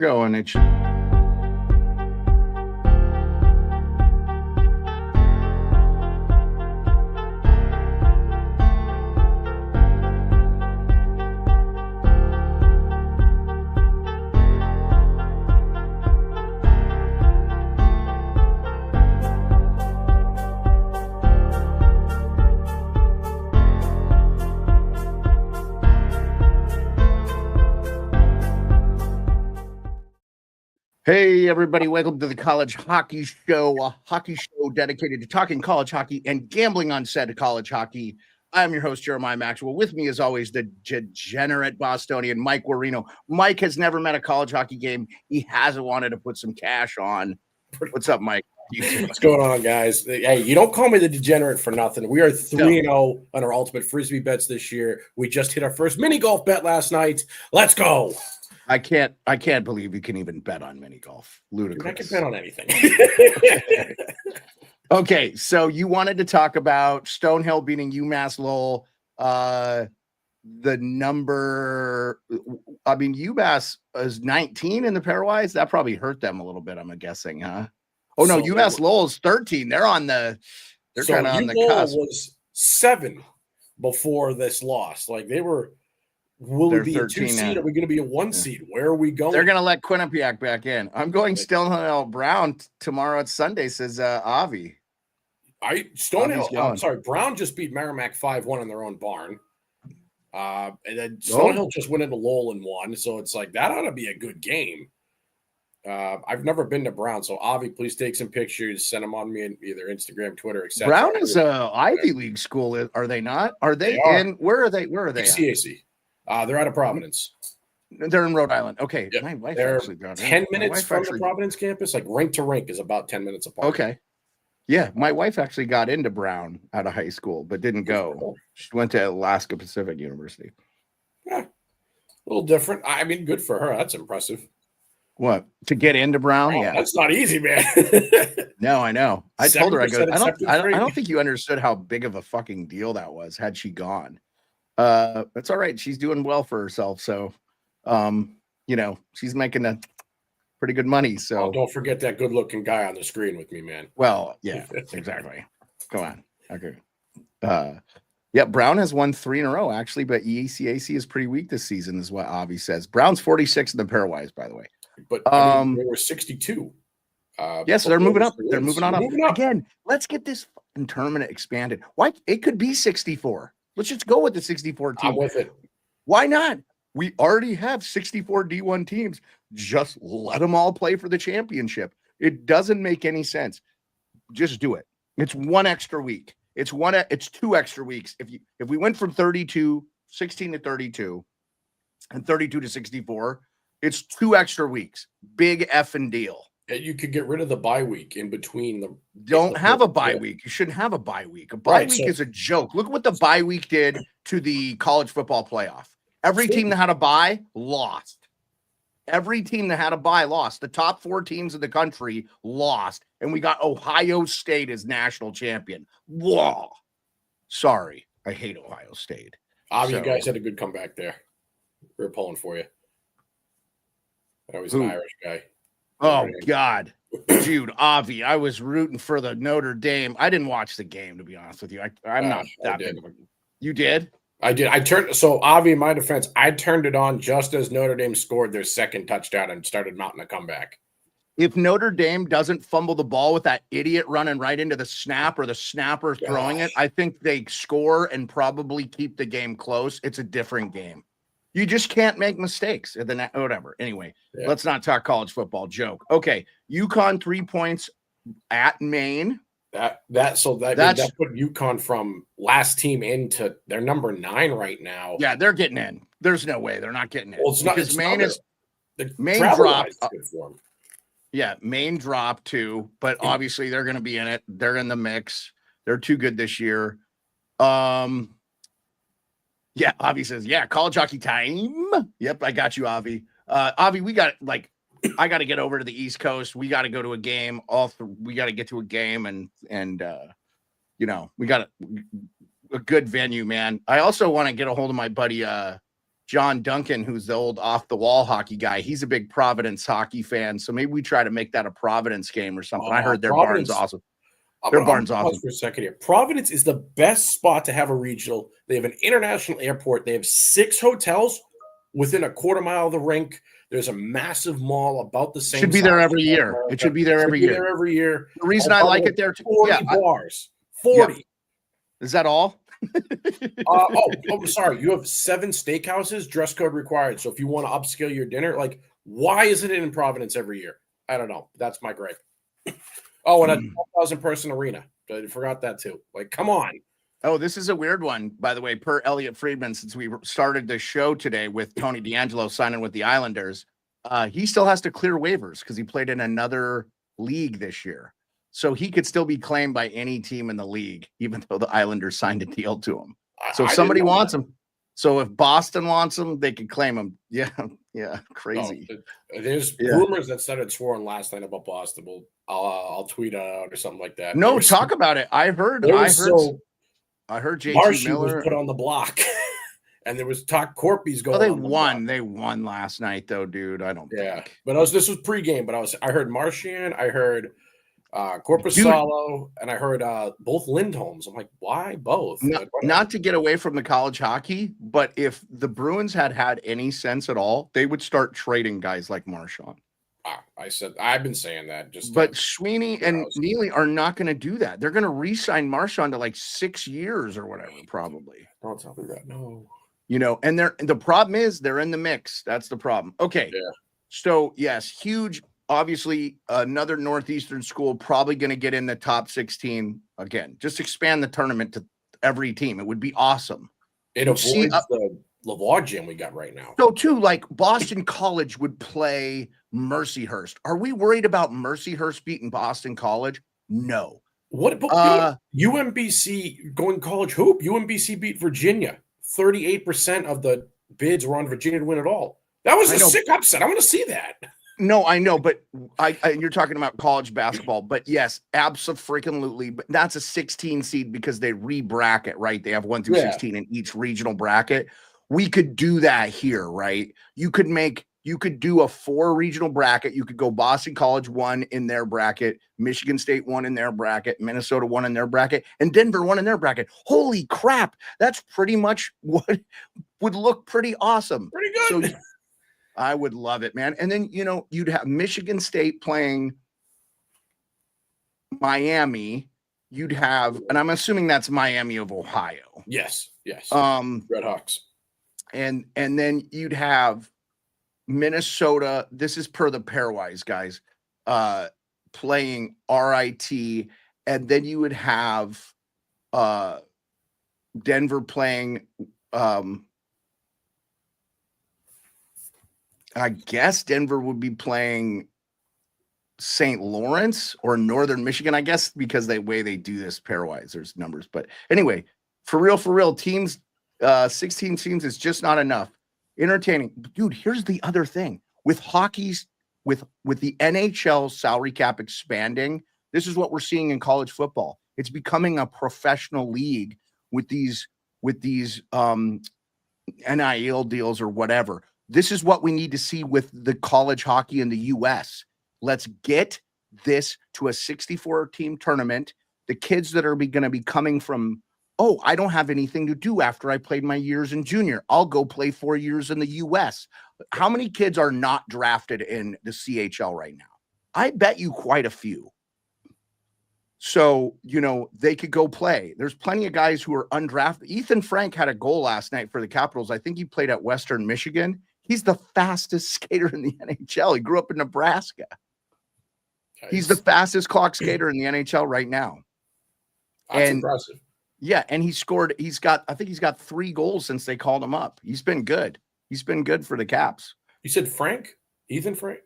Going it. Hey, everybody, welcome to the College Hockey Show, a hockey show dedicated to talking college hockey and gambling on said college hockey. I'm your host, Jeremiah Maxwell. With me, as always, the degenerate Bostonian, Mike Guarino. Mike has never met a college hockey game he hasn't wanted to put some cash on. What's up, Mike? What's going on, guys? Hey, you don't call me the degenerate for nothing. We are 3-0 on our ultimate frisbee bets this year. We just hit our first mini golf bet last night. Let's go. I can't believe you can even bet on mini golf. Ludicrous. I can bet on anything. Okay, so you wanted to talk about Stonehill beating UMass Lowell. The number, I mean, UMass is 19 in the pairwise. That probably hurt them a little bit, I'm guessing, huh? Oh no, UMass Lowell is 13. They're kind of on the cusp. Was 7 before this loss. Like they were. Will we be a 2 seed? Are we going to be a 1 seed? Where are we going? They're going to let Quinnipiac back in. I'm going Stonehill Brown tomorrow. It's Sunday, says Avi. Stonehill. I'm sorry. Brown just beat Merrimack 5-1 in their own barn. And then Stonehill just went into Lowell and won. So it's like that ought to be a good game. I've never been to Brown, so Avi, please take some pictures, send them on me in either Instagram, Twitter, etc. Brown is a Ivy League school, are they not? Are they in? Where are they? Where are they? CAC. They're out of Providence. They're in Rhode Island. Okay. Yep. My wife they're actually got 10 minutes from the Providence campus. Like rink to rink is about 10 minutes apart. Okay. Yeah. My wife actually got into Brown out of high school, but didn't go. She went to Alaska Pacific University. Yeah. A little different. I mean, good for her. That's impressive. What? To get into Brown? Oh, yeah. That's not easy, man. No, I know. I told her, I don't think you understood how big of a fucking deal that was had she gone. That's all right. She's doing well for herself. So, she's making a pretty good money. So don't forget that good looking guy on the screen with me, man. Well, yeah, exactly. Go on. Okay. Yeah, Brown has won 3 in a row, actually, but EACAC is pretty weak this season, is what Avi says. Brown's 46 in the pairwise, by the way. But they were 62. Yes, they're moving up. They're moving on up. Again, let's get this tournament expanded. Why? It could be 64. Let's just go with the 64 team. I'm with it. Why not? We already have 64 D1 teams. Just let them all play for the championship. It doesn't make any sense. Just do it. It's 1 extra week. It's 2 extra weeks. If we went from 16 to 32 and 32 to 64, it's 2 extra weeks. Big effing deal. You could get rid of the bye week in between the. Don't have a bye week. You shouldn't have a bye week. A bye week is a joke. Look what the bye week did to the college football playoff. Every team that had a bye lost. Every team that had a bye lost. The top 4 teams in the country lost. And we got Ohio State as national champion. Whoa. Sorry. I hate Ohio State. You guys had a good comeback there. We were pulling for you. I was an Irish guy. Oh, God. Dude, Avi, I was rooting for the Notre Dame. I didn't watch the game, to be honest with you. I'm not that big of a... You did? I did. So, Avi, in my defense, I turned it on just as Notre Dame scored their second touchdown and started mounting a comeback. If Notre Dame doesn't fumble the ball with that idiot running right into the snap or the snapper throwing it, I think they score and probably keep the game close. It's a different game. You just can't make mistakes. Whatever. Anyway, Let's not talk college football. Joke. Okay. UConn 3 points at Maine. That put UConn from last team into they're number 9 right now. Yeah, they're getting in. There's no way they're not getting in. Well, it's not because Maine dropped. Yeah, Maine dropped too, but obviously they're going to be in it. They're in the mix. They're too good this year. Yeah, Avi says, yeah, college hockey time. Yep, I got you, Avi. Avi, I got to get over to the East Coast. We got to go to a game. We got to get to a game, and we got a good venue, man. I also want to get a hold of my buddy John Duncan, who's the old off-the-wall hockey guy. He's a big Providence hockey fan, so maybe we try to make that a Providence game or something. I heard their barn's awesome. Their barn's awesome. For a second here. Providence is the best spot to have a regional. They have an international airport. They have 6 hotels within a quarter mile of the rink. There's a massive mall about the same. Should be there every year. It should be there every year. Every year. The reason I like it there too. 40 bars. 40. Yeah. Is that all? Sorry. You have 7 steakhouses, dress code required. So if you want to upscale your dinner, like, why isn't it in Providence every year? I don't know. That's my gripe. Oh, and a 12,000 person arena. I forgot that too. Like, come on. Oh, this is a weird one, by the way, per Elliot Friedman, since we started the show today with Tony D'Angelo signing with the Islanders. He still has to clear waivers because he played in another league this year. So he could still be claimed by any team in the league, even though the Islanders signed a deal to him. So if somebody wants him. So if Boston wants him, they could claim him. Yeah, crazy. There's rumors that started sworn last night about Boston. Well, I'll tweet out or something like that. No, talk about it. I heard JT Miller was put on the block. And there was talk Corpy's going. They won. They won last night, though, dude. I don't think. But this was pregame. But I heard Marchand. I heard Corpusalo, and I heard both Lindholms. I'm like, why both? Not to get away from the college hockey, but if the Bruins had any sense at all, they would start trading guys like Marchand. I've been saying that. But Sweeney and Neely are not going to do that. They're going to re-sign Marchand to like 6 years or whatever, probably. Don't tell me that. No. And the problem is they're in the mix. That's the problem. Okay. Yeah. So yes, huge. Obviously, another Northeastern school probably going to get in the top 16 again. Just expand the tournament to every team. It would be awesome. It avoids the Lavoie gym we got right now. So too, like Boston College would play Mercyhurst. Are we worried about Mercyhurst beating Boston College? No. What about UMBC going college hoop? UMBC beat Virginia. 38% of the bids were on Virginia to win it all. That was a sick upset. I want to see that. No, I know, but you're talking about college basketball. But yes, absolutely. But that's a 16 seed because they re-bracket, right? They have 1 through 16 in each regional bracket. We could do that here, right? You could do a 4 regional bracket. You could go Boston College 1 in their bracket, Michigan State 1 in their bracket, Minnesota 1 in their bracket, and Denver 1 in their bracket. Holy crap. That's pretty much what would look pretty awesome. Pretty good. So, I would love it, man. And then, you'd have Michigan State playing Miami. You'd have, and I'm assuming that's Miami of Ohio. Yes. Redhawks. And then you'd have Minnesota. This is per the pairwise guys, playing RIT. And then you would have Denver playing I guess Denver would be playing St. Lawrence or Northern Michigan, I guess, because the way they do this pairwise, there's numbers. But anyway, for real, teams, 16 teams is just not enough. Entertaining. Dude, here's the other thing. With hockey's, with the NHL salary cap expanding, this is what we're seeing in college football. It's becoming a professional league with these NIL deals or whatever. This is what we need to see with the college hockey in the U.S. Let's get this to a 64-team tournament. The kids that are going to be coming from, I don't have anything to do after I played my years in junior. I'll go play 4 years in the U.S. How many kids are not drafted in the CHL right now? I bet you quite a few. So, they could go play. There's plenty of guys who are undrafted. Ethan Frank had a goal last night for the Capitals. I think he played at Western Michigan. He's the fastest skater in the NHL. He grew up in Nebraska. Nice. He's the fastest clock skater in the NHL right now. That's impressive. Yeah, and I think he's got 3 goals since they called him up. He's been good. He's been good for the Caps. You said Frank? Ethan Frank?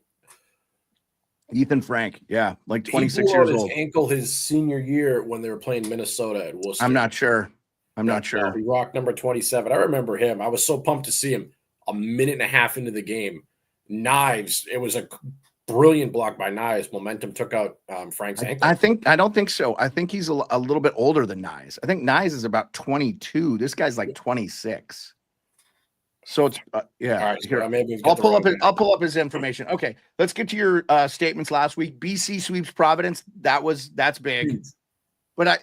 Ethan Frank, yeah, like 26 years old. His ankle his senior year when they were playing Minnesota at Worcester. I'm not sure. He rocked number 27. I remember him. I was so pumped to see him. A minute and a half into the game, Knives. It was a brilliant block by Knives. Momentum took out Frank's ankle. I don't think so. I think he's a little bit older than Knives. I think Knives is about 22. This guy's like 26. So it's yeah. All right, so Here, maybe I'll pull up his information. Okay, let's get to your statements last week. BC sweeps Providence. That's big. But I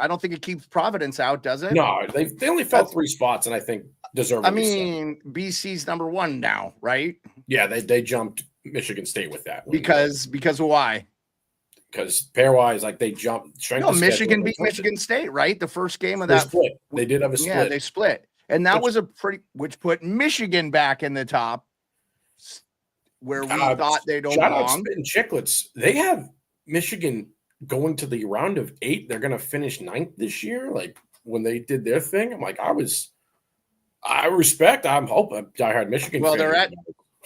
don't think it keeps Providence out, does it? No, they only fell 3 spots, and I think deservedly. I mean, BC's number 1 now, right? Yeah, they jumped Michigan State with that one. Because of why? Because pairwise, like they jumped. No, Michigan beat Michigan State, right? The first game of they that split. They did have a split. Yeah, they split, and that was which put Michigan back in the top, where we thought they'd belong. Shout out Spittin' Chicklets. They have Michigan going to the round of 8. They're going to finish 9th this year. Like when they did their thing, I'm like, I'm hoping diehard Michigan. Well, they're at.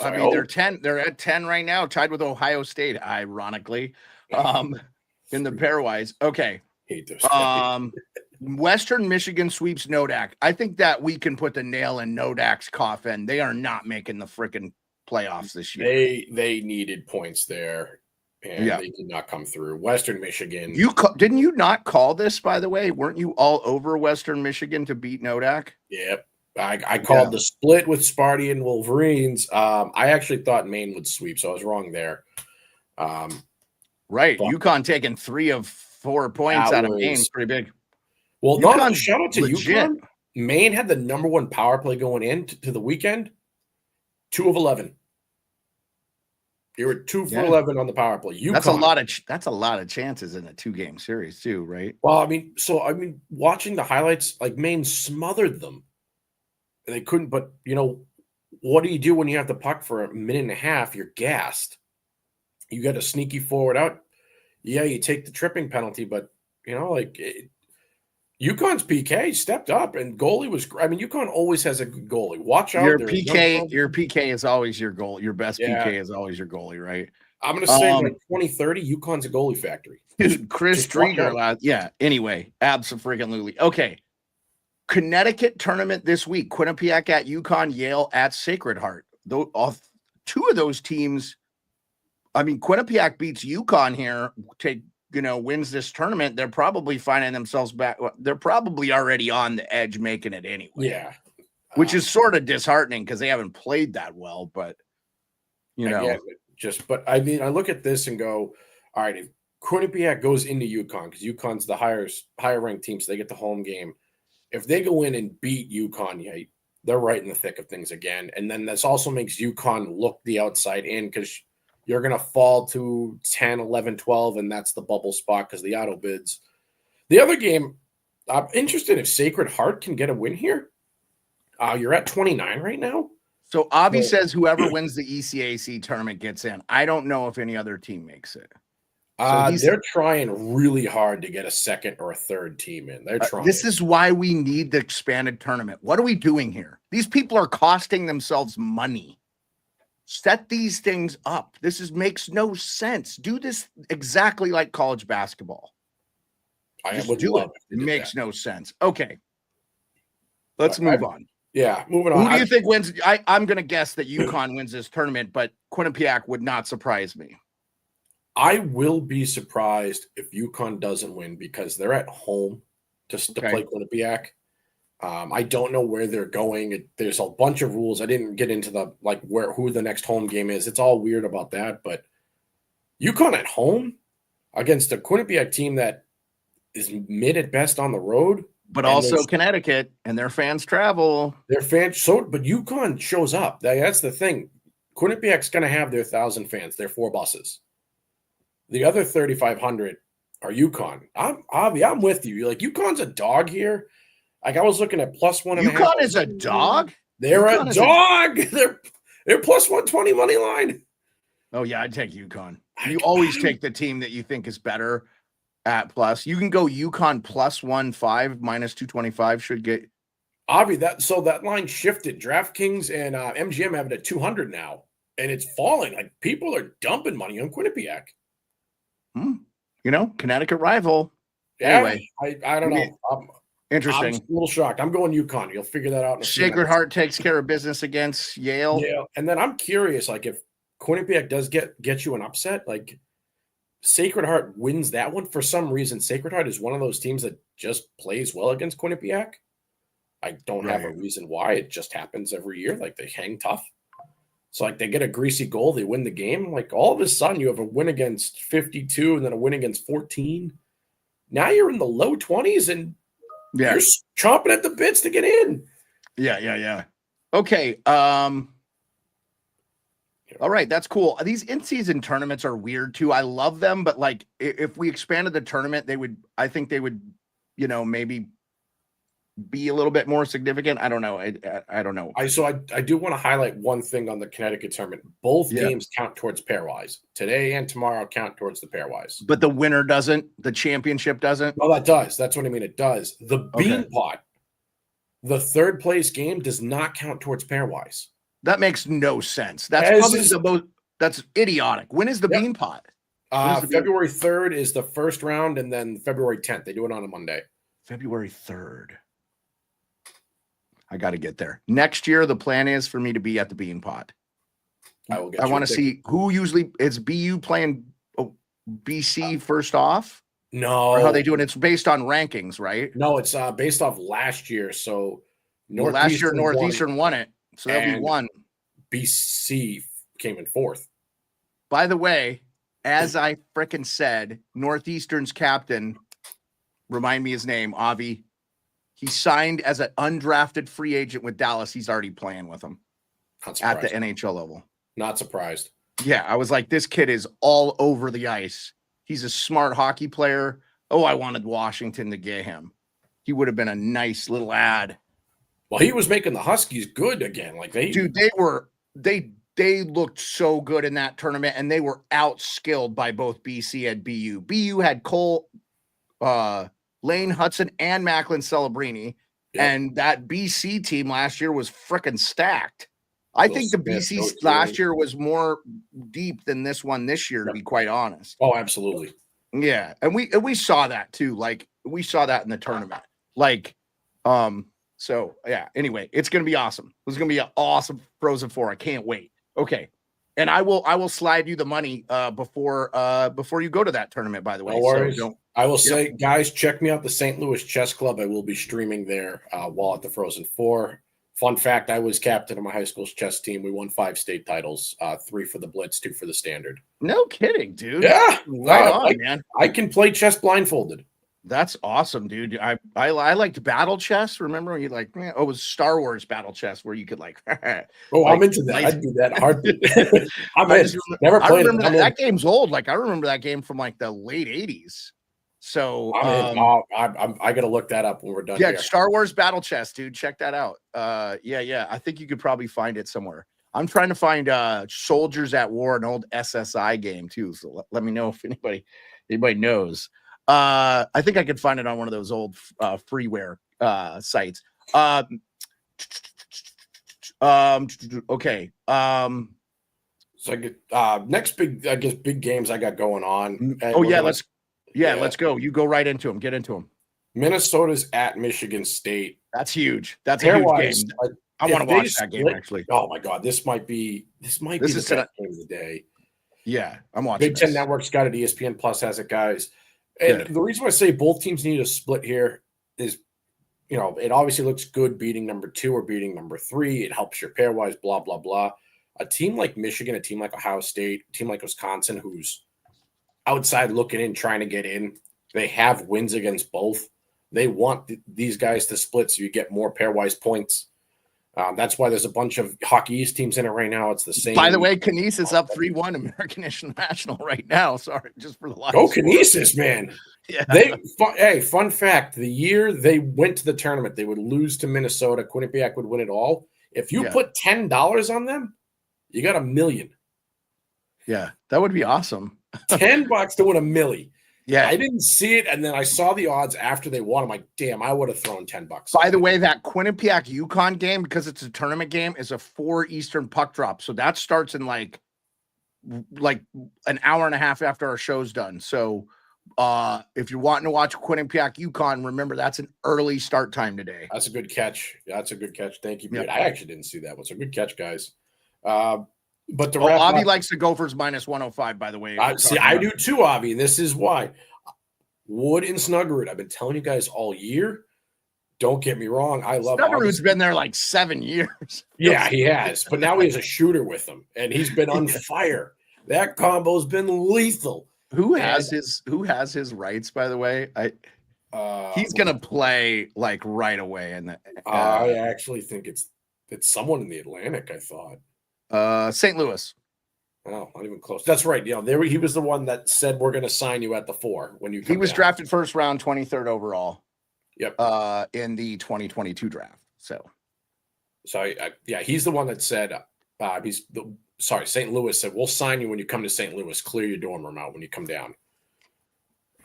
They're 10. They're at 10 right now, tied with Ohio State. Ironically, in the pairwise. Okay. Hate those. Western Michigan sweeps Nodak. I think that we can put the nail in Nodak's coffin. They are not making the freaking playoffs this year. They needed points there, and they did not come through. Western Michigan. Didn't you not call this, by the way? Weren't you all over Western Michigan to beat Nodak? Yep. I called the split with Sparty and Wolverines. I actually thought Maine would sweep, so I was wrong there. Right. UConn taking 3 of 4 points out of Maine. Pretty big. Well, shout out to UConn. Maine had the number 1 power play going into the weekend. 2 of 11. You were 2 for 11 on the power play. UConn, that's a lot of chances in a 2-game series too, right? Well, I mean, watching the highlights, like Maine smothered them. They couldn't, but what do you do when you have the puck for a minute and a half? You're gassed. You got a sneaky forward out. Yeah, you take the tripping penalty, but UConn's PK stepped up and goalie was. I mean, UConn always has a good goalie. Watch out. Your PK is always your goal. Your best PK is always your goalie, right? I'm going to say like 2030, UConn's a goalie factory. Chris Streeter. Yeah. Anyway, absolutely. Okay. Connecticut tournament this week. Quinnipiac at UConn, Yale at Sacred Heart. 2 of those teams. I mean, Quinnipiac beats UConn here. Wins this tournament. They're probably finding themselves back. They're probably already on the edge, making it anyway. Yeah, which is sort of disheartening because they haven't played that well. But but I mean, I look at this and go, all right, if Quinnipiac goes into UConn because UConn's the higher ranked team, so they get the home game. If they go in and beat UConn, they're right in the thick of things again. And then this also makes UConn look the outside in because you're going to fall to 10, 11, 12, and that's the bubble spot because the auto bids. The other game, I'm interested if Sacred Heart can get a win here. You're at 29 right now. So Avi says whoever wins the ECAC tournament gets in. I don't know if any other team makes it. They're trying really hard to get a second or a third team in. They're trying. This is why we need the expanded tournament. What are we doing here? These people are costing themselves money. Set these things up. Makes no sense. Do this exactly like college basketball. I would do it. It makes no sense. Okay. Let's move on. Yeah, moving on. Who do you think wins? I'm going to guess that UConn wins this tournament, but Quinnipiac would not surprise me. I will be surprised if UConn doesn't win because they're at home to play Quinnipiac. I don't know where they're going. There's a bunch of rules. I didn't get into who the next home game is. It's all weird about that. But UConn at home against a Quinnipiac team that is mid at best on the road. But also Connecticut, and their fans travel. But UConn shows up. That's the thing. Quinnipiac's going to have their 1,000 fans. They're 4 buses. The other 3,500 are UConn. I'm with you. Like UConn's a dog here. Like I was looking at +1.5. UConn is a dog. They're UConn a dog. They're +120 money line. Oh yeah, I'd take UConn. You always take the team that you think is better at plus. You can go UConn +1.5 -225 should get. Avi, that line shifted. DraftKings and MGM have it at 200 now, and it's falling. Like people are dumping money on Quinnipiac. Connecticut rival. Yeah, anyway, I don't know. Interesting. I'm a little shocked. I'm going UConn. You'll figure that out. Sacred Heart takes care of business against Yale. Yeah, and then I'm curious, like if Quinnipiac does get you an upset, like Sacred Heart wins that one for some reason. Sacred Heart is one of those teams that just plays well against Quinnipiac. I don't have a reason why. It just happens every year. Like, they hang tough. So, like, they get a greasy goal, they win the game. Like, all of a sudden, you have a win against 52 and then a win against 14. Now you're in the low 20s and you're chomping at the bits to get in. Yeah. Okay. All right, that's cool. These in-season tournaments are weird too. I love them, but like if we expanded the tournament, I think they would, maybe be a little bit more significant. I don't know. I don't know. I do want to highlight one thing on the Connecticut tournament. Both games count towards pairwise. Today and tomorrow count towards the pairwise. But the winner doesn't. The championship doesn't. Oh, that does. That's what I mean. It does. The bean pot, the third place game, does not count towards pairwise. That makes no sense. That's probably the most. That's idiotic. When is the bean pot? February 3rd is the first round, and then February 10th. They do it on a Monday. February 3rd. I got to get there. Next year, the plan is for me to be at the bean pot. I want to see who usually is BU playing BC first off. No. Or how they doing? It's based on rankings, right? No, it's based off last year. So last year Northeastern won it. So that'll be one. BC came in fourth. By the way, as I frickin' said, Northeastern's captain, remind me his name, Avi. He signed as an undrafted free agent with Dallas. He's already playing with them at the NHL level. Not surprised. Yeah, I was like, this kid is all over the ice. He's a smart hockey player. Oh, I wanted Washington to get him. He would have been a nice little ad. Well, he was making the Huskies good again. Like they looked so good in that tournament, and they were outskilled by both BC and BU. BU had Cole, Lane Hudson, and Macklin Celebrini, and that BC team last year was freaking stacked. I think the BC last year was more deep than this one this year, to be quite honest. Oh, absolutely. Yeah, and we saw that too. Like we saw that in the tournament. Like, so yeah. Anyway, it's gonna be awesome. It's gonna be an awesome Frozen Four. I can't wait. Okay, and I will slide you the money before you go to that tournament. By the way, no worries. So I will say, guys, check me out the St. Louis Chess Club. I will be streaming there while at the Frozen Four. Fun fact, I was captain of my high school's chess team. We won 5 state titles, 3 for the Blitz, 2 for the Standard. No kidding, dude. Yeah. Man. I can play chess blindfolded. That's awesome, dude. I liked battle chess. Remember when you it was Star Wars battle chess where you could I'm into that. I'd do that hard. Never played. I remember that game's old. Like I remember that game from like the late 80s. So I gotta look that up when we're done. Yeah, here. Star Wars battle chess, dude. Check that out. Yeah. I think you could probably find it somewhere. I'm trying to find Soldiers at War, an old SSI game too. So let me know if anybody knows. I think I could find it on one of those old freeware sites. Okay. So I get next big games I got going on. Let's go. You go right into them. Get into them. Minnesota's at Michigan State. That's huge. That's a huge game. I want to watch that game actually. Oh my god, this might be the best game of the day. Yeah, I'm watching. Big Ten Network's got it. ESPN Plus has it, guys. And the reason why I say both teams need a split here is, it obviously looks good beating number 2 or beating number 3. It helps your pairwise, blah, blah, blah. A team like Michigan, a team like Ohio State, a team like Wisconsin, who's outside looking in, trying to get in, they have wins against both. They want these guys to split so you get more pairwise points. That's why there's a bunch of Hockey East teams in it right now. It's the same. By the way, Canisius up 3-1 American International right now. Sorry, just for the last. Go Canisius, man. Yeah. Fun fact: the year they went to the tournament, they would lose to Minnesota. Quinnipiac would win it all. If you put $10 on them, you got $1 million. Yeah, that would be awesome. $10 to win $1 million. Yeah, I didn't see it, and then I saw the odds after they won. I'm like, damn, I would have thrown $10. By the way, that Quinnipiac UConn game, because it's a tournament game, is a 4 Eastern puck drop. So that starts in like an hour and a half after our show's done. So if you're wanting to watch Quinnipiac UConn, remember that's an early start time today. That's a good catch. Thank you. Yep. I actually didn't see that. It's a good catch, guys. But Avi likes the Gophers minus 105, by the way. I do too, Avi, and this is why. Wood and Snuggerud, I've been telling you guys all year, Don't get me wrong. I love Stutterud's been there like 7 years. Yeah, he has. But now he has a shooter with him, and he's been on fire. That combo's been lethal. Who has his rights, by the way? He's gonna play like right away. And I actually think it's someone in the Atlantic, I thought. St. Louis. Oh, not even close. That's right. He was the one that said we're going to sign you at the 4 when you come. He was drafted first round, 23rd overall. Yep. In the 2022 draft. So he's the one that said St. Louis said we'll sign you when you come to St. Louis. Clear your dorm room out when you come down.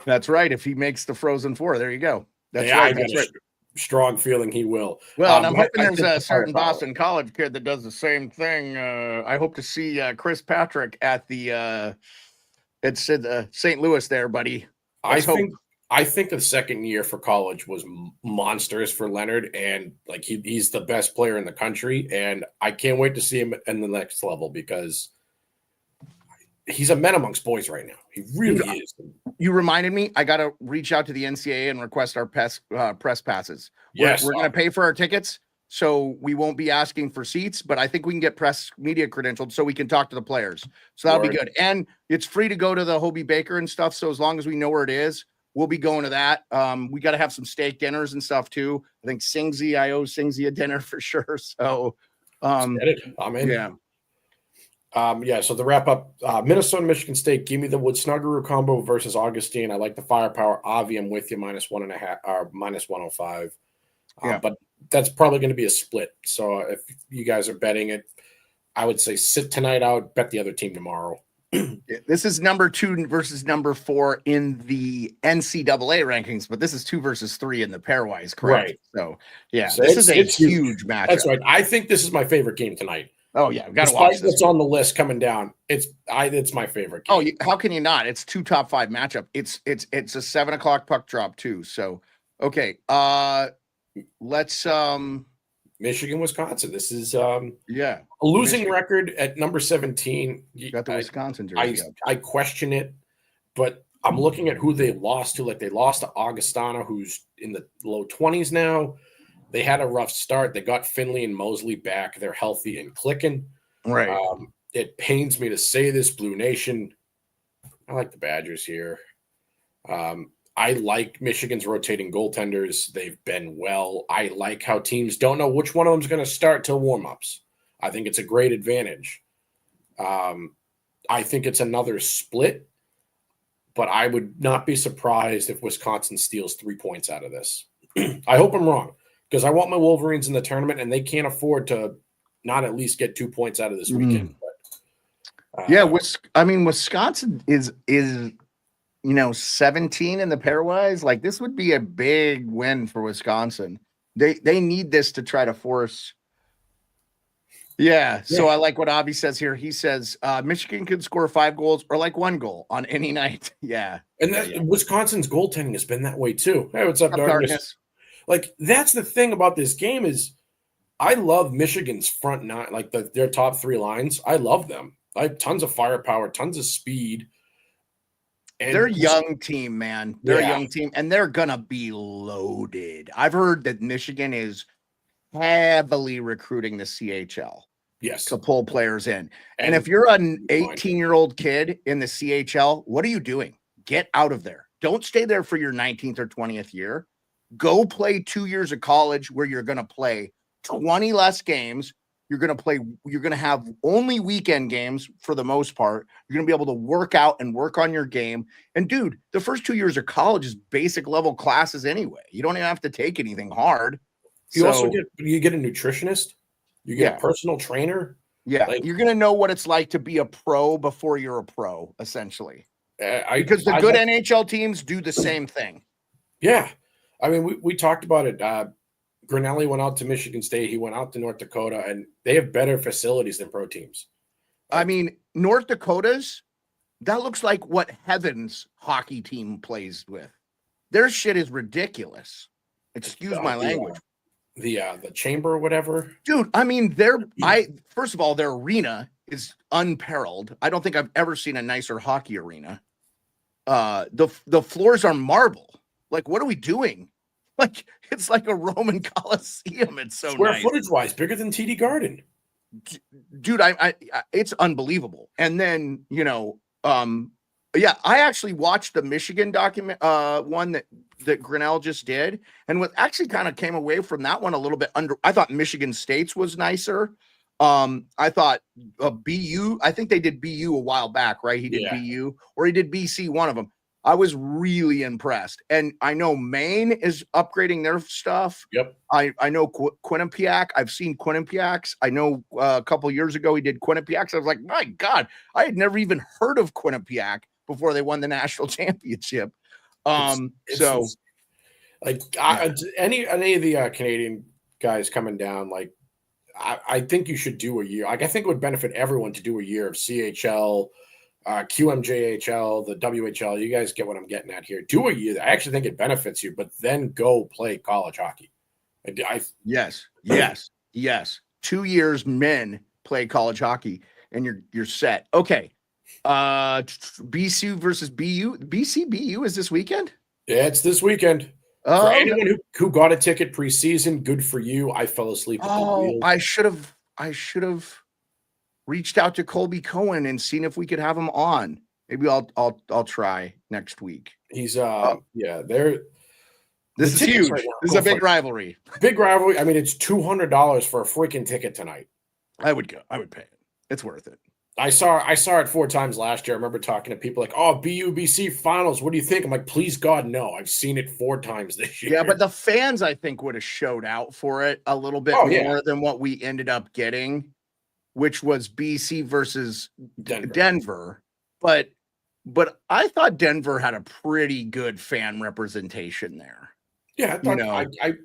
That's right. If he makes the Frozen Four, there you go. That's right. That's right. Strong feeling he will. Well, and I'm hoping there's a certain Boston College kid that does the same thing. I hope to see Chris Patrick at the St. Louis there, buddy. I think the second year for college was monstrous for Leonard, and like he's the best player in the country, and I can't wait to see him in the next level because he's a man amongst boys right now. He really is. You reminded me. I got to reach out to the NCAA and request our press passes. Yes, we're going to pay for our tickets, so we won't be asking for seats. But I think we can get press media credentialed so we can talk to the players. So that'll be good. And it's free to go to the Hobie Baker and stuff. So as long as we know where it is, we'll be going to that. We got to have some steak dinners and stuff too. I think I owe Singsy a dinner for sure. So I'm in. Yeah. So the wrap up, Minnesota, Michigan State, give me the Wood Snuggeroo combo versus Augustine. I like the firepower. Avi, I'm with you, -1.5 or -105. But that's probably going to be a split. So if you guys are betting it, I would say sit tonight out, bet the other team tomorrow. This is number 2 versus number 4 in the NCAA rankings, but this is 2 versus 3 in the pairwise, correct? Right. So this is a huge matchup. That's right. I think this is my favorite game tonight. Oh yeah, we got to watch this. It's on the list coming down. It's my favorite game. Oh, how can you not? It's 2 top 5 matchup. It's a 7:00 puck drop too. So okay, let's Michigan, Wisconsin. This is a losing record at number 17. You got the Wisconsin jersey. I question it, but I'm looking at who they lost to. Like they lost to Augustana, who's in the low 20s now. They had a rough start. They got Finley and Mosley back. They're healthy and clicking. Right. It pains me to say this, Blue Nation. I like the Badgers here. I like Michigan's rotating goaltenders. They've been well. I like how teams don't know which one of them is going to start till warmups. I think it's a great advantage. I think it's another split, but I would not be surprised if Wisconsin steals 3 points out of this. I hope I'm wrong. Because I want my Wolverines in the tournament, and they can't afford to not at least get 2 points out of this weekend. But, Wisconsin is 17 in the pairwise. Like this would be a big win for Wisconsin. They need this to try to force. Yeah. So I like what Avi says here. He says Michigan could score 5 goals or like 1 goal on any night. Yeah. And Wisconsin's goaltending has been that way too. Hey, what's up, Darkness? Like, that's the thing about this game is I love Michigan's front 9, like their top 3 lines. I love them. I have tons of firepower, tons of speed. And they're a young team, man. They're a young team, and they're going to be loaded. I've heard that Michigan is heavily recruiting the CHL. Yes. To pull players in. And if you're an 18-year-old kid in the CHL, what are you doing? Get out of there. Don't stay there for your 19th or 20th year. Go play 2 years of college where you're going to play 20 less games. You're going to have only weekend games for the most part. You're going to be able to work out and work on your game. And dude, the first 2 years of college is basic level classes anyway. You don't even have to take anything hard. You also get a nutritionist. You get a personal trainer. Yeah. You're going to know what it's like to be a pro before you're a pro, essentially. Because the good NHL teams do the same thing. Yeah. I mean, we talked about it. Grinelli went out to Michigan State. He went out to North Dakota, and they have better facilities than pro teams. I mean, North Dakota's, that looks like what Heaven's hockey team plays with. Their shit is ridiculous. Excuse my language. The chamber or whatever. Dude, I mean, first of all, their arena is unparalleled. I don't think I've ever seen a nicer hockey arena. The floors are marble. Like, what are we doing? Like it's like a Roman Coliseum. It's so square nice. footage wise, bigger than TD Garden. Dude, I it's unbelievable. And then, yeah, I actually watched the Michigan document one that Grinnell just did, and what actually kind of came away from that one a little bit under. I thought Michigan State's was nicer. I thought BU, I think they did BU a while back, right? He did BU, or he did BC, one of them. I was really impressed. And I know Maine is upgrading their stuff. Yep. I know Quinnipiac. I've seen Quinnipiacs. I know a couple years ago he did Quinnipiacs. I was like, my God, I had never even heard of Quinnipiac before they won the national championship. Any of the Canadian guys coming down, like I think you should do a year. Like I think it would benefit everyone to do a year of CHL, QMJHL, the WHL. You guys get what I'm getting at here. Do a year. I actually think it benefits you, but then go play college hockey. Yes. 2 years men play college hockey and you're set. Okay. BC versus BU. BC BU is this weekend? Yeah, it's this weekend. For anyone who got a ticket preseason, good for you. I fell asleep at the wheel. I should have reached out to Colby Cohen and seen if we could have him on. Maybe I'll try next week. He's there. This is huge. Right, this is a big rivalry. Big rivalry. I mean, it's $200 for a freaking ticket tonight. I would go. I would pay it. It's worth it. I saw it 4 times last year. I remember talking to people like, "Oh, BU-BC finals. What do you think?" I'm like, "Please God, no. I've seen it 4 times this year." Yeah, but the fans, I think, would have showed out for it a little bit more than what we ended up getting, which was BC versus Denver. But I thought Denver had a pretty good fan representation there. Yeah,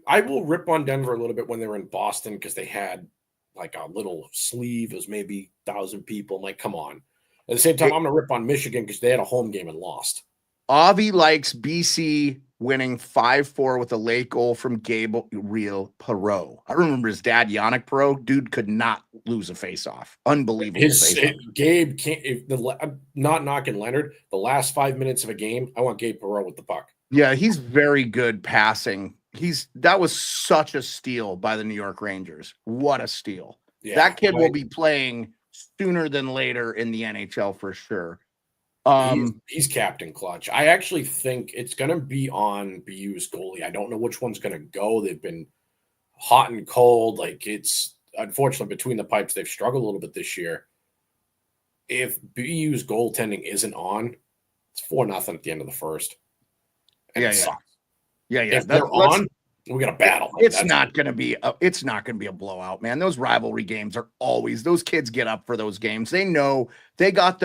I will rip on Denver a little bit when they were in Boston because they had like a little sleeve. It was maybe 1,000 people. I'm like, come on. At the same time, I'm going to rip on Michigan because they had a home game and lost. Avi likes BC winning 5-4 with a late goal from Gabriel Perreault. I remember his dad, Yannick Perreault. Dude could not lose a face-off. Unbelievable. Gabe can't. Not knocking Leonard. The last 5 minutes of a game, I want Gabe Perreault with the puck. Yeah, he's very good passing. That was such a steal by the New York Rangers. What a steal. Yeah, that kid will be playing sooner than later in the NHL for sure. He's Captain Clutch. I actually think it's going to be on BU's goalie. I don't know which one's going to go. They've been hot and cold. Like it's unfortunately between the pipes, they've struggled a little bit this year. If BU's goaltending isn't on, it's 4-0 at the end of the first. And it sucks. Yeah. If they're on, we got a battle. It's not going to be a blowout, man. Those rivalry games are always, those kids get up for those games. They know they got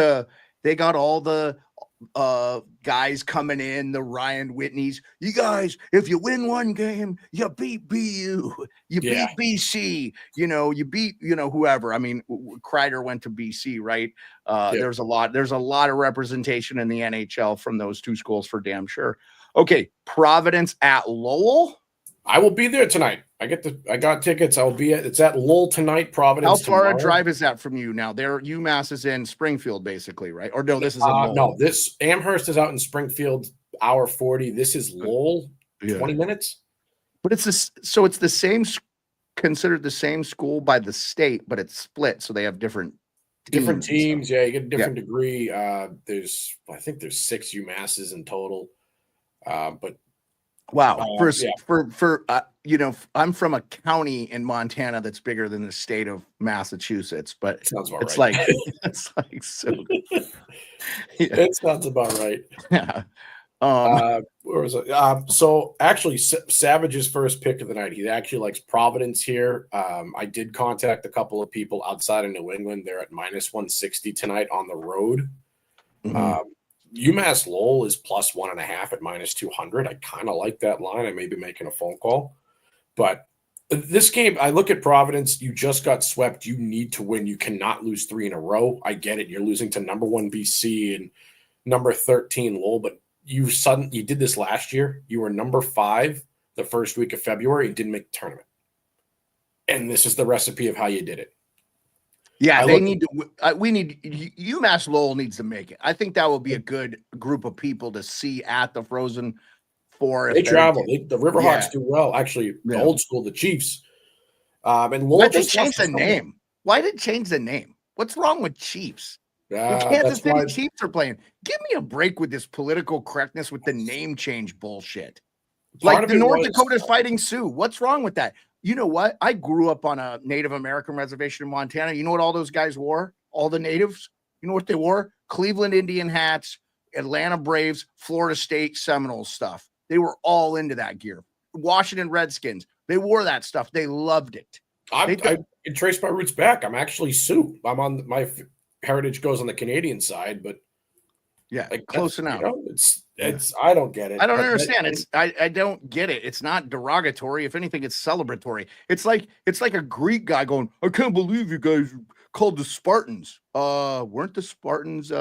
all the guys coming in, the Ryan Whitneys. You guys, if you win one game, you beat BU, you beat BC, you beat, whoever. I mean, Kreider went to BC, right? There's a lot of representation in the NHL from those two schools for damn sure. Okay, Providence at Lowell. I will be there tonight. I got tickets. It's at Lowell tonight, Providence. How far a drive is that from you now? UMass is in Springfield, basically, right? Or no, this is this Amherst is out in Springfield, hour 40. This is Lowell, 20 minutes. But it's the same, considered the same school by the state, but it's split, so they have different teams. Yeah, you get a different degree. I think there's 6 UMasses in total. But wow, I'm from a county in Montana that's bigger than the state of Massachusetts, but sounds about it's right. It's like so. It sounds about right. Yeah. Where was it? So actually, Savage's first pick of the night. He actually likes Providence here. I did contact a couple of people outside of New England. They're at -160 tonight on the road. Mm-hmm. UMass Lowell is +1.5 at -200. I kind of like that line. I may be making a phone call. But this game, I look at Providence. You just got swept. You need to win. You cannot lose 3 in a row. I get it. You're losing to number 1 BC and number 13 Lowell. But you did this last year. You were number 5 the first week of February and didn't make the tournament. And this is the recipe of how you did it. Yeah, UMass Lowell needs to make it. I think that will be a good group of people to see at the Frozen 4. They travel. The Riverhawks do well. Actually, the old school, the Chiefs. And Lowell Why'd they change the name? Why did it change the name? What's wrong with Chiefs? The Kansas City Chiefs are playing. Give me a break with this political correctness with the name change bullshit. Like the North Dakota Fighting Sioux. What's wrong with that? You know what? I grew up on a Native American reservation in Montana. You know what all those guys wore? All the natives? You know what they wore? Cleveland Indian hats, Atlanta Braves, Florida State Seminoles stuff. They were all into that gear. Washington Redskins. They wore that stuff. They loved it. I can trace my roots back. I'm actually Sioux. I'm on my heritage goes on the Canadian side, but close enough. It's I don't get it. I don't understand. I don't get it. It's not derogatory. If anything, it's celebratory. It's like a Greek guy going, I can't believe you guys called the Spartans. Weren't the Spartans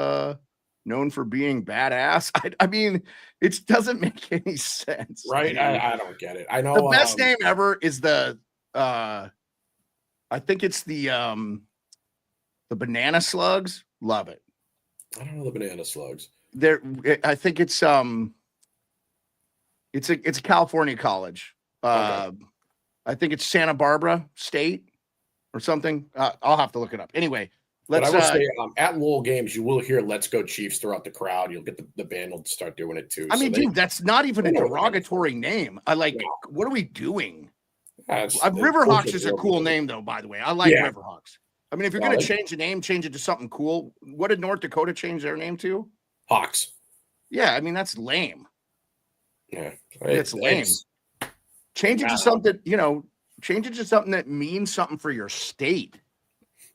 known for being badass? I mean, it doesn't make any sense. Right. I don't get it. I know the best name ever is the I think it's the Banana Slugs. Love it. I don't know the Banana Slugs. I think it's a California college. I think it's Santa Barbara State or something. I'll have to look it up. Anyway, but I will say at Lowell games, you will hear "Let's Go Chiefs" throughout the crowd. You'll get the band will start doing it too. I mean, dude, that's not even a derogatory name. What are we doing? Riverhawks is a cool name, though. By the way, I like Riverhawks. I mean, if you're going to change the name, change it to something cool. What did North Dakota change their name to? Hawks. Yeah, I mean, that's lame. Yeah, it's lame. Change it to something, change it to something that means something for your state,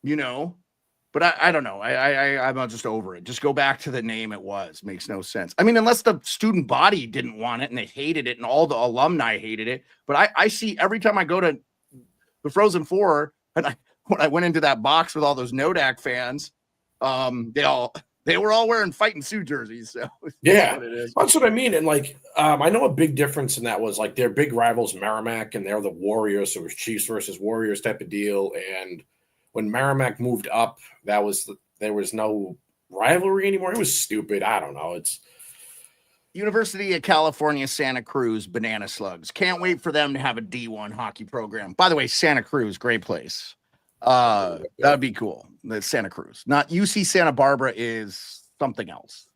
But I don't know. I'm just over it. Just go back to the name it was. Makes no sense. I mean, unless the student body didn't want it and they hated it and all the alumni hated it. But I see every time I go to the Frozen Four, and when I went into that box with all those Nodak fans, they were all wearing Fighting Sioux jerseys. So that's what I mean. And I know a big difference in that was their big rivals Merrimack, and they're the Warriors. So it was Chiefs versus Warriors type of deal. And when Merrimack moved up, there was no rivalry anymore. It was stupid. I don't know. It's University of California, Santa Cruz, Banana Slugs. Can't wait for them to have a D1 hockey program. By the way, Santa Cruz, great place. That'd be cool. The Santa Cruz, not UC Santa Barbara is something else.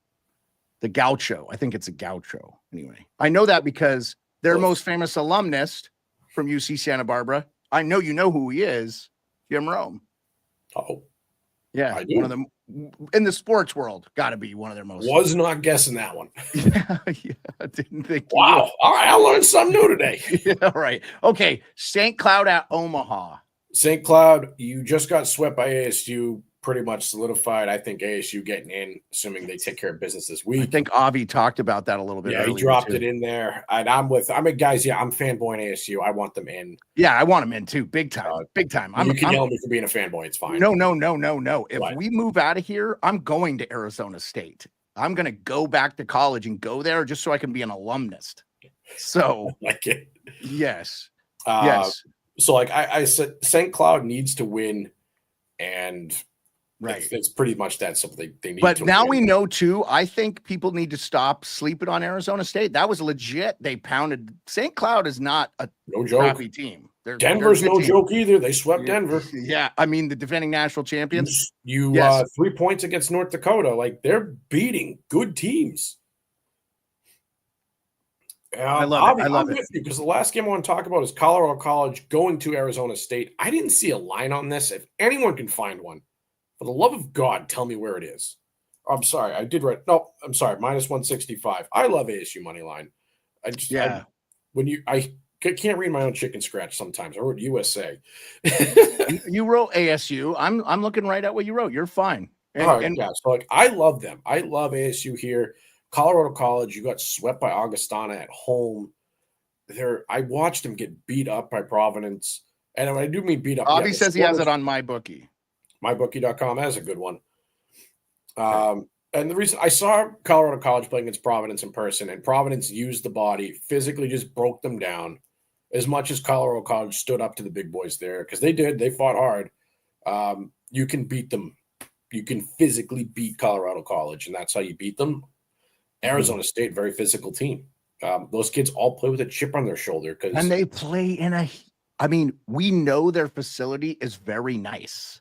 The Gaucho. I think it's a Gaucho. Anyway, I know that because their most famous alumnus from UC Santa Barbara. I know you know who he is, Jim Rome. Oh, yeah, one of them in the sports world. Got to be one of their most. Was not guessing that one. Yeah, I didn't think. Wow! All right, I learned something new today. Yeah, right. Okay, St. Cloud at Omaha. St. Cloud, you just got swept by ASU. Pretty much solidified. I think ASU getting in, assuming they take care of business this week. I think Avi talked about that a little bit. Yeah, he dropped it in there. And I'm guys. Yeah, I'm fanboying ASU. I want them in. Yeah, I want them in too. Big time. Big time. You can yell at me for being a fanboy. It's fine. No. If we move out of here, I'm going to Arizona State. I'm going to go back to college and go there just so I can be an alumnus. So, like it. Yes. Yes. So, I said, St. Cloud needs to win, and it's pretty much that simple. They need. But now we know too. I think people need to stop sleeping on Arizona State. That was legit. They pounded. St. Cloud is not a crappy team. Denver's no joke either. They swept Denver. Yeah, I mean the defending national champions. 3 points against North Dakota. They're beating good teams. I love it. Because the last game I want to talk about is Colorado College going to Arizona State. I didn't see a line on this. If anyone can find one, for the love of God, tell me where it is. I'm sorry, I did write. No, I'm sorry, -165. I love ASU money line. I can't read my own chicken scratch sometimes. I wrote USA. You wrote ASU. I'm looking right at what you wrote. You're fine. So I love them. I love ASU here. Colorado College, you got swept by Augustana at home. I watched them get beat up by Providence. And when I do mean beat up, Avi says he has it on MyBookie. MyBookie.com has a good one. And the reason I saw Colorado College playing against Providence in person, and Providence used the body, physically just broke them down as much as Colorado College stood up to the big boys there, because they did. They fought hard. You can beat them. You can physically beat Colorado College, and that's how you beat them. Arizona State, very physical team. Those kids all play with a chip on their shoulder and they play in we know their facility is very nice.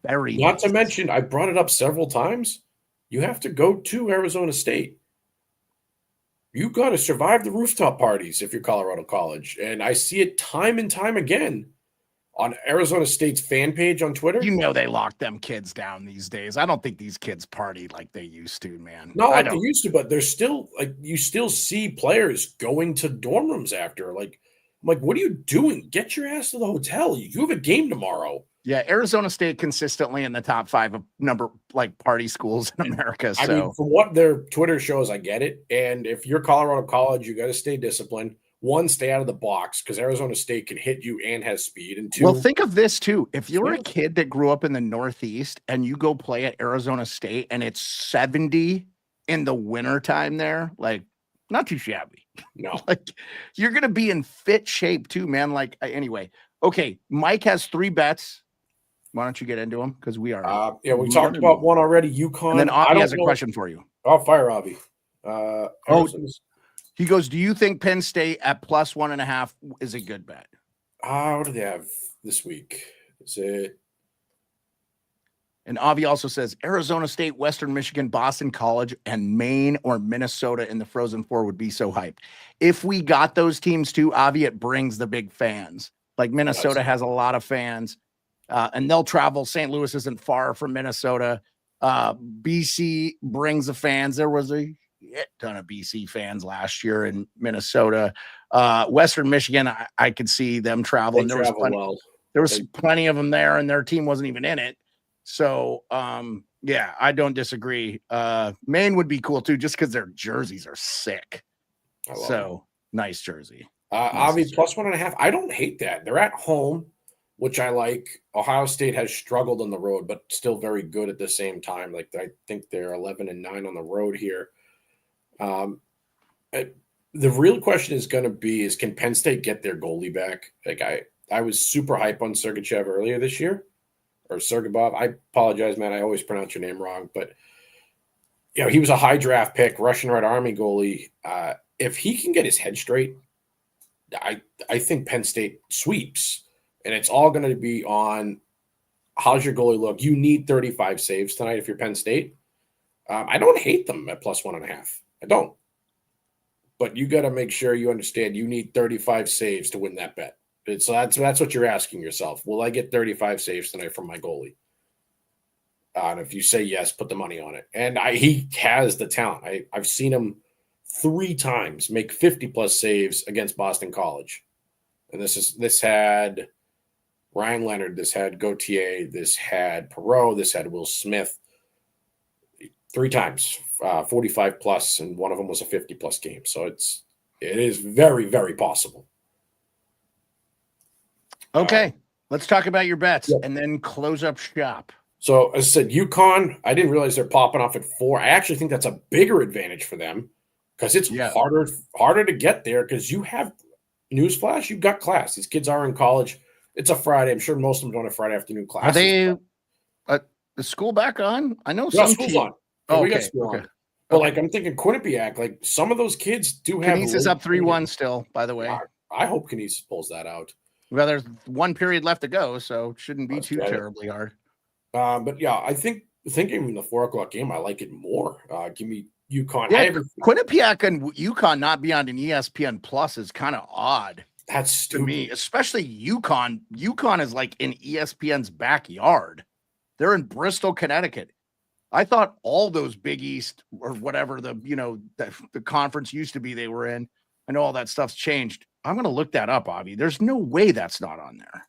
Very not nice. To mention, I brought it up several times. You have to go to Arizona State. You got to survive the rooftop parties if you're Colorado College. And I see it time and time again on Arizona State's fan page on Twitter. They lock them kids down these days. I don't think these kids party like they used to, man. Not like they used to, but there's still you still see players going to dorm rooms after. I'm like, what are you doing? Get your ass to the hotel. You have a game tomorrow. Yeah, Arizona State consistently in the top 5 of party schools in America. So. I mean, from what their Twitter shows, I get it. And if you're Colorado College, you got to stay disciplined. 1, stay out of the box because Arizona State can hit you and has speed. And 2, well, think of this too. If you're a kid that grew up in the Northeast and you go play at Arizona State and it's 70 in the wintertime there, not too shabby. No. You're going to be in fit shape too, man. Anyway. Okay. Mike has 3 bets. Why don't you get into them? Because we are. We talked about one already. UConn. And then Avi has a question for you. Oh, fire Avi. He goes, do you think Penn State at plus 1.5 is a good bet? What do they have this week? Is it? And Avi also says Arizona State, Western Michigan, Boston College, and Maine or Minnesota in the Frozen Four would be so hyped. If we got those teams too, Avi, it brings the big fans. Minnesota has a lot of fans. And they'll travel. St. Louis isn't far from Minnesota. BC brings the fans. There was a ton of BC fans last year in Minnesota. Western Michigan, I could see them traveling. There was plenty of them there, and their team wasn't even in it. So, I don't disagree. Maine would be cool too, just because their jerseys are sick. Nice jersey. Avi plus 1.5. I don't hate that. They're at home, which I like. Ohio State has struggled on the road, but still very good at the same time. I think they're 11-9 on the road here. The real question is going to be can Penn State get their goalie back? I was super hype on Sergachev earlier this year, or Sergabov. I apologize, man. I always pronounce your name wrong, but he was a high draft pick, Russian Red Army goalie. If he can get his head straight, I think Penn State sweeps. And it's all going to be on how's your goalie look. You need 35 saves tonight if you're Penn State. I don't hate them at plus 1.5. I don't. But you got to make sure you understand you need 35 saves to win that bet. And so that's what you're asking yourself. Will I get 35 saves tonight from my goalie? And if you say yes, put the money on it. And he has the talent. I've seen him 3 times make 50-plus saves against Boston College. And this had Ryan Leonard, this had Gauthier, this had Perreault, this had Will Smith. 3 times, 45 plus, and one of them was a 50-plus game. So it is very, very possible. Okay, let's talk about your bets and then close up shop. So as I said, UConn, I didn't realize they're popping off at 4. I actually think that's a bigger advantage for them because it's harder to get there because you have newsflash, you've got class. These kids are in college. It's a Friday. I'm sure most of them don't have Friday afternoon classes. Are they the school back on? I know some school's on. Oh, we got school on. But I'm thinking Quinnipiac, some of those kids do have. Canisius is up 3-1 still, by the way. I hope Canisius pulls that out. Well, there's 1 period left to go, so it shouldn't be too terribly hard. But I think thinking in the 4:00 game, I like it more. Give me UConn. Yeah, Quinnipiac and UConn not be on an ESPN Plus is kind of odd. That's stupid. To me, especially UConn. UConn is in ESPN's backyard. They're in Bristol, Connecticut. I thought all those Big East or whatever the conference used to be they were in. I know all that stuff's changed. I'm going to look that up, Avi. There's no way that's not on there.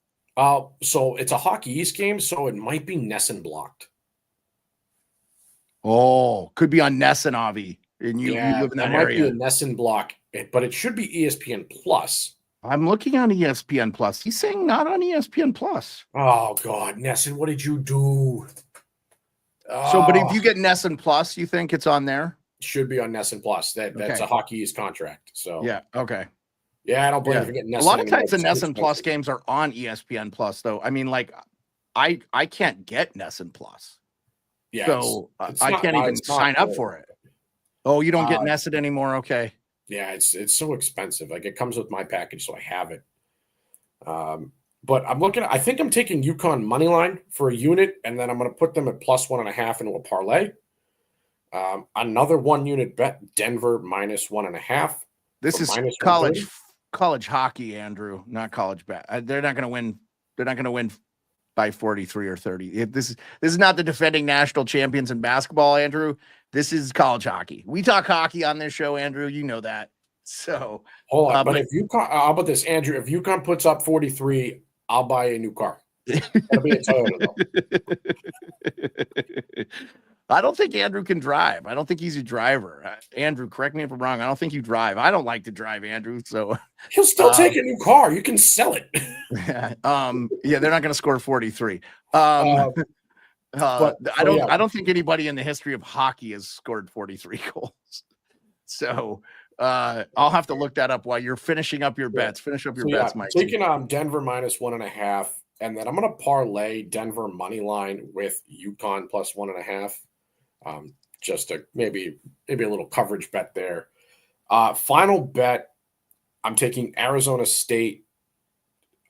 So it's a Hockey East game, so it might be Nesson blocked. Oh, could be on Nesson, Avi. And you live in that area. Might be a Nesson block, but it should be ESPN Plus. I'm looking on ESPN Plus. He's saying not on ESPN Plus. Oh, God. Nesson, what did you do? But if you get Nesson Plus, you think it's on there? Should be on Nesson Plus. That's a Hockey East contract. So yeah, okay. Yeah, I don't blame you for getting Nesson. A lot of times the Nesson Plus games are on ESPN Plus, though. I mean, I can't get Nesson Plus. Yeah. So I can't even sign up for it. Oh, you don't get Nesson anymore? Okay. Yeah, it's so expensive. Like, it comes with my package, so I have it. But I think I'm taking UConn money line for a unit, and then I'm going to put them at +1.5 into a parlay. Another 1 unit bet, Denver -1.5. This is college hockey, Andrew, not college bet. They're not going to win. They're not going to win by 43 or 30. This is not the defending national champions in basketball, Andrew. This is college hockey. We talk hockey on this show, Andrew. You know that. So hold on, but if UConn, how about this, Andrew? If UConn puts up 43, I'll buy a new car. It'll be a Toyota, though. I don't think Andrew can drive. I don't think he's a driver. Andrew, correct me if I'm wrong. I don't think you drive. I don't like to drive, Andrew. So he'll still take a new car. You can sell it. Yeah, they're not going to score 43. I don't think anybody in the history of hockey has scored 43 goals. So I'll have to look that up while you're finishing up your bets. Finish up your bets, Mike. Taking Denver -1.5, and then I'm going to parlay Denver money line with UConn +1.5. Just a maybe a little coverage bet there. Final bet, I'm taking Arizona State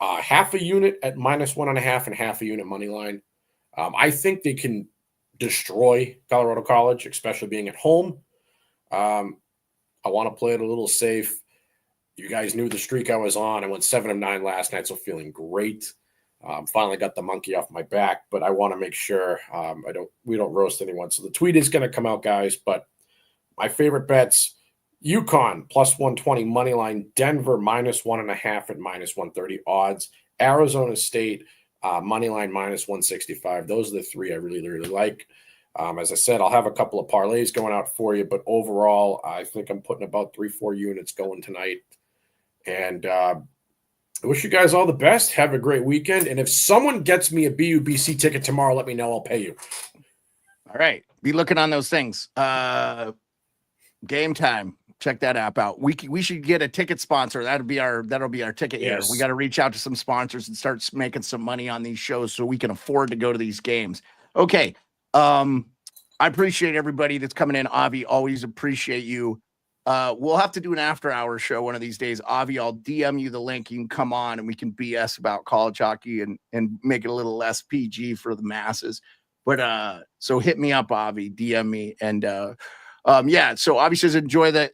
half a unit at -1.5 and half a unit money line. I think they can destroy Colorado College, especially being at home. I want to play it a little safe. You guys knew the streak I was on. I went 7 of 9 last night, so feeling great. Finally got the monkey off my back, but I want to make sure we don't roast anyone. So the tweet is going to come out, guys. But my favorite bets: UConn +120 money line, Denver -1.5 at -130 odds, Arizona State money line -165. Those are the three I really, really like. As I said, I'll have a couple of parlays going out for you, but overall, I think I'm putting about 3-4 units going tonight. And I wish you guys all the best. Have a great weekend. And if someone gets me a BUBC ticket tomorrow, let me know. I'll pay you. All right. Be looking on those things. Game Time. Check that app out. We should get a ticket sponsor. That'll be our ticket here. We got to reach out to some sponsors and start making some money on these shows so we can afford to go to these games. Okay. I appreciate everybody that's coming in. Avi, always appreciate you. We'll have to do an after-hour show one of these days. Avi, I'll DM you the link. You can come on and we can BS about college hockey and make it a little less PG for the masses. But so hit me up, Avi, DM me. And so Avi says enjoy the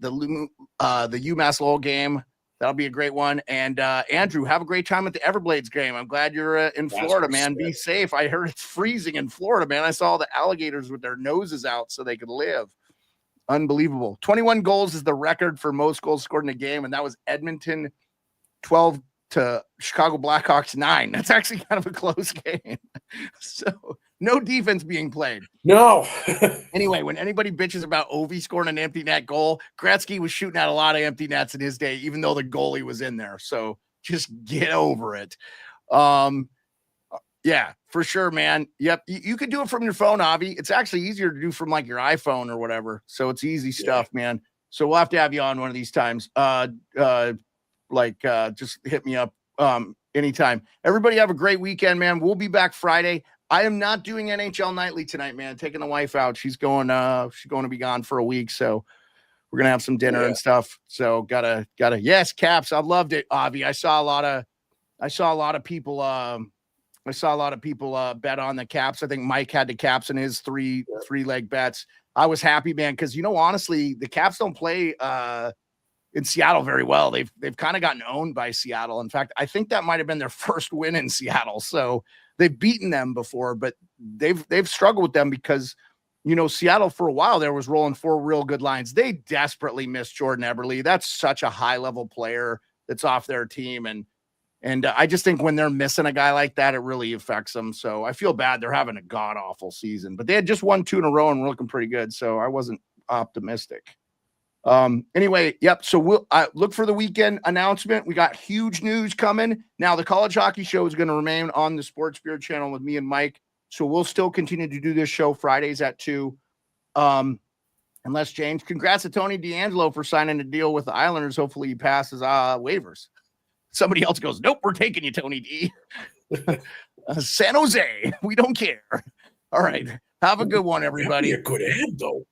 UMass Lowell game. That'll be a great one. And Andrew, have a great time at the Everblades game. I'm glad you're in Florida, man. Be safe. I heard it's freezing in Florida, man. I saw the alligators with their noses out so they could live. Unbelievable. 21 goals is the record for most goals scored in a game, and that was Edmonton 12 to Chicago Blackhawks 9. That's actually kind of a close game. So no defense being played. No. Anyway, when anybody bitches about Ovi scoring an empty net goal, Gretzky was shooting out a lot of empty nets in his day, even though the goalie was in there. So just get over it. Yeah, for sure, man. Yep. You could do it from your phone, Avi. It's actually easier to do from like your iPhone or whatever. So it's easy stuff, man. So we'll have to have you on one of these times. Just hit me up anytime. Everybody have a great weekend, man. We'll be back Friday. I am not doing NHL Nightly tonight, man. Taking the wife out. She's going to be gone for a week. So we're going to have some dinner and stuff. So gotta, yes, Caps. I loved it, Avi. I saw a lot of people bet on the Caps. I think Mike had the Caps in his three leg bets. I was happy, man, because honestly, the Caps don't play in Seattle very well. They've kind of gotten owned by Seattle. In fact, I think that might have been their first win in Seattle. So they've beaten them before, but they've struggled with them because Seattle for a while there was rolling 4 real good lines. They desperately miss Jordan Eberle. That's such a high level player that's off their team, and I just think when they're missing a guy like that, it really affects them. So I feel bad. They're having a god-awful season. But they had just won 2 in a row and were looking pretty good, so I wasn't optimistic. Anyway, yep, so we'll look for the weekend announcement. We got huge news coming. Now, the College Hockey Show is going to remain on the Sports Beard channel with me and Mike, so we'll still continue to do this show Fridays at 2. Unless James, congrats to Tony DeAngelo for signing a deal with the Islanders. Hopefully he passes waivers. Somebody else goes, nope, we're taking you, Tony D. San Jose, we don't care. All right. Have a good one, everybody. That'd be a good ad, though.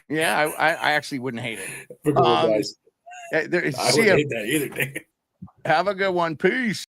Yeah, I actually wouldn't hate it. Guys. I wouldn't hate that either. Have a good one. Peace.